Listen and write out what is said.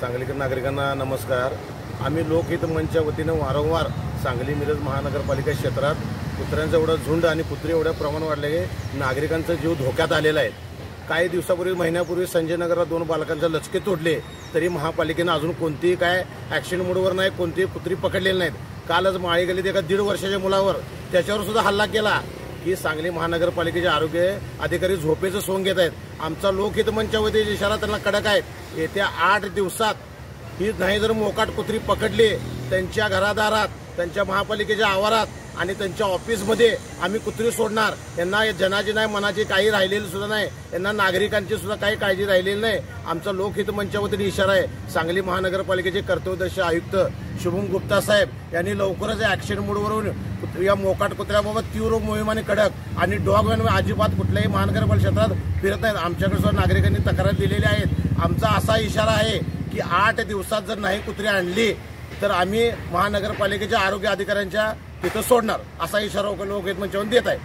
सांगलीकर नागरिकांना नमस्कार। आम्ही लोकहित मंचच्या वतीनं वारंवार सांगली मिरज महानगरपालिका क्षेत्रात कुत्र्यांचं एवढं झुंड आणि कुत्रे एवढ्या प्रमाण वाढले की नागरिकांचा जीव धोक्यात आलेला आहे। काही दिवसापूर्वी महिन्यापूर्वी संजय नगरला 2 बालकांचे लचके तोडले, तरी महापालिकेनं अजून कोणतीही काय ॲक्शन मोडवर नाही, कोणतीही कुत्री पकडलेली नाहीत। कालच माळी गल्लीत एका 1.5 वर्षाच्या मुलावर त्याच्यावर सुद्धा हल्ला केला की सांगली महानगरपालिकेचे आरोग्य अधिकारी झोपेचं सोंग घेत आहेत। आमचा लोकहित मंचच्या वतीने इशारा त्यांना कडक आहे, येत्या 8 दिवसात ही नाही जर मोकाट कुत्री पकडली त्यांच्या घरादारात, त्यांच्या महापालिकेच्या आवारात आणि त्यांच्या ऑफिसमध्ये आम्ही कुत्री सोडणार। यांना जनाची नाही मनाची काही राहिलेली सुद्धा नाही, यांना नागरिकांची सुद्धा काही काळजी राहिलेली नाही। आमचा लोकहित मंचच्या वतीने इशारा आहे। सांगली महानगरपालिकेचे कर्तव्यदक्ष आयुक्त शुभम गुप्ता साहेब यांनी लवकरच ॲक्शन मोडवरून या मोकाट कुत्र्याबाबत तीव्र मोहीम आणि कडक आणि डॉग व्हॅन अजिबात कुठल्याही महानगरपालिका क्षेत्रात फिरत नाहीत। आमच्याकडे सुद्धा नागरिकांनी तक्रार दिलेल्या आहेत। आमचा असा इशारा आहे की 8 दिवसात जर नाही कुत्री आणली तर आम्ही महानगरपालिकेच्या आरोग्य अधिकाऱ्यांच्या तिथं सोडणार, असा इशारा लोकहित मंचावरून देत आहे।